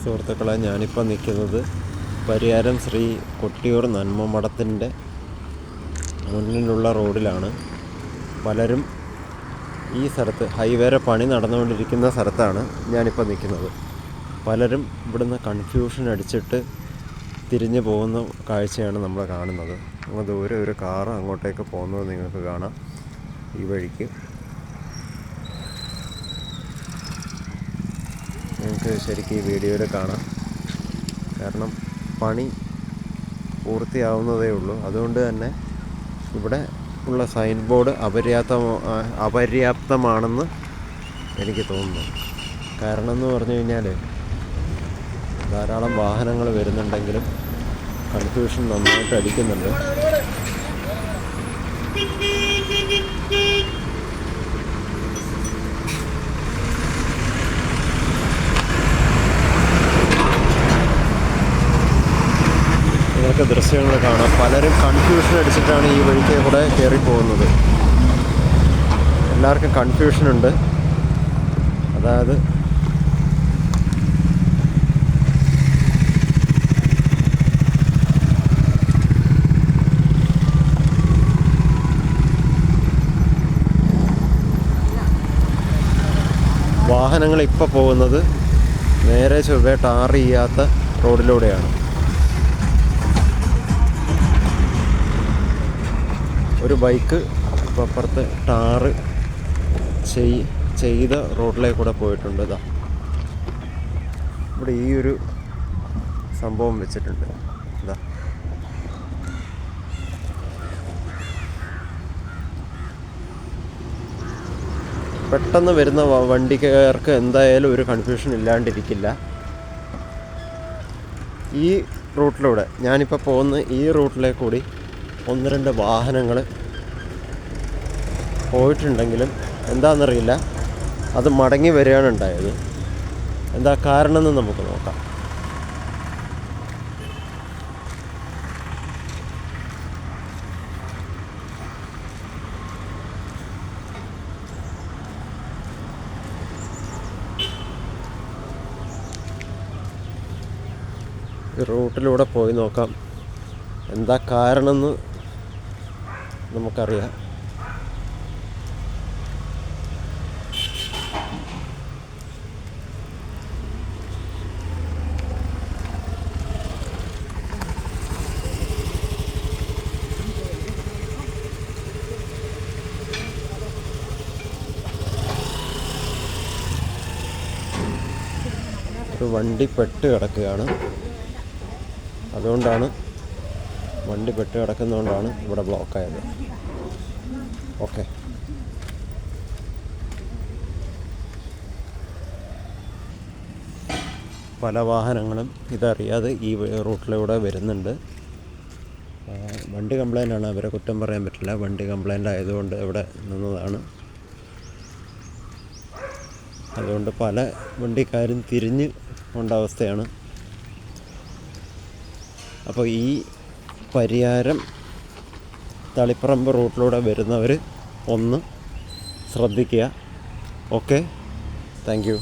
സുഹൃത്തുക്കളെ, ഞാനിപ്പോൾ നിൽക്കുന്നത് പരിയാരം ശ്രീ കൊട്ടിയൂർ നന്മ മഠത്തിൻ്റെ മുന്നിലുള്ള റോഡിലാണ്. പലരും ഈ സ്ഥലത്ത് ഹൈവേരെ പണി നടന്നുകൊണ്ടിരിക്കുന്ന സ്ഥലത്താണ് ഞാനിപ്പോൾ നിൽക്കുന്നത്. പലരും ഇവിടുന്ന് കൺഫ്യൂഷൻ അടിച്ചിട്ട് തിരിഞ്ഞു പോകുന്ന കാഴ്ചയാണ് നമ്മൾ കാണുന്നത്. അങ്ങ് ദൂരെ ഒരു കാറ് അങ്ങോട്ടേക്ക് പോകുന്നത് നിങ്ങൾക്ക് കാണാം. ഈ വഴിക്ക് നിങ്ങൾക്ക് ശരിക്കും ഈ വീഡിയോയിൽ കാണാം. കാരണം പണി പൂർത്തിയാവുന്നതേ ഉള്ളൂ. അതുകൊണ്ട് തന്നെ ഇവിടെ ഉള്ള സൈൻ ബോർഡ് അപര്യാപ്തമാണെന്ന് എനിക്ക് തോന്നുന്നു. കാരണം എന്ന് പറഞ്ഞു കഴിഞ്ഞാൽ ധാരാളം വാഹനങ്ങൾ വരുന്നുണ്ടെങ്കിലും കൺഫ്യൂഷൻ നന്നായിട്ട് അടിക്കുന്നുണ്ട്. നിങ്ങൾക്ക് ദൃശ്യങ്ങൾ കാണാം. പലരും കൺഫ്യൂഷൻ അടിച്ചിട്ടാണ് ഈ വഴിക്ക് കൂടെ കയറി പോകുന്നത്. എല്ലാവർക്കും കൺഫ്യൂഷനുണ്ട്. അതായത് വാഹനങ്ങൾ ഇപ്പോൾ പോകുന്നത് നേരെ ചൊവ്വേ ടാർ ചെയ്യാത്ത റോഡിലൂടെയാണ്. ഒരു ബൈക്ക് ഇപ്പോൾ അപ്പുറത്ത് ടാറ് ചെയ്ത റോഡിലേക്ക് കൂടെ പോയിട്ടുണ്ട്. ഇതാ ഇവിടെ ഈ ഒരു സംഭവം വെച്ചിട്ടുണ്ട്. ഇതാ പെട്ടെന്ന് വരുന്ന വണ്ടിക്കാർക്ക് എന്തായാലും ഒരു കൺഫ്യൂഷൻ ഇല്ലാണ്ടിരിക്കില്ല. ഈ റൂട്ടിലൂടെ ഞാനിപ്പോൾ പോകുന്ന ഈ റൂട്ടിലേക്ക് കൂടി 1-2 വാഹനങ്ങൾ പോയിട്ടുണ്ടെങ്കിലും എന്താണെന്നറിയില്ല, അത് മടങ്ങി വരികയാണ് ഉണ്ടായത്. എന്താ കാരണമെന്ന് നമുക്ക് നോക്കാം. ഈ റൂട്ടിലൂടെ പോയി നോക്കാം എന്താ കാരണമെന്ന് നമുക്കറിയാം. ഒരു വണ്ടി പെട്ട് കിടക്കുകയാണ്. അതുകൊണ്ടാണ് വണ്ടി പെട്ട് കിടക്കുന്നതുകൊണ്ടാണ് ഇവിടെ ബ്ലോക്കായത്. ഓക്കെ, പല വാഹനങ്ങളും ഇതറിയാതെ ഈ റൂട്ടിലൂടെ വരുന്നുണ്ട്. വണ്ടി കംപ്ലൈൻ്റാണ്, അവരെ കുറ്റം പറയാൻ പറ്റില്ല. വണ്ടി കംപ്ലൈൻ്റ് ആയതുകൊണ്ട് ഇവിടെ നിന്നതാണ്. അതുകൊണ്ട് പല വണ്ടിക്കാരും തിരിഞ്ഞ് കൊണ്ട അവസ്ഥയാണ്. അപ്പോൾ ഈ പരിയാരം തളിപ്പറമ്പ് റൂട്ടിലൂടെ വരുന്നവർ ഒന്ന് ശ്രദ്ധിക്കുക. Okay, thank you.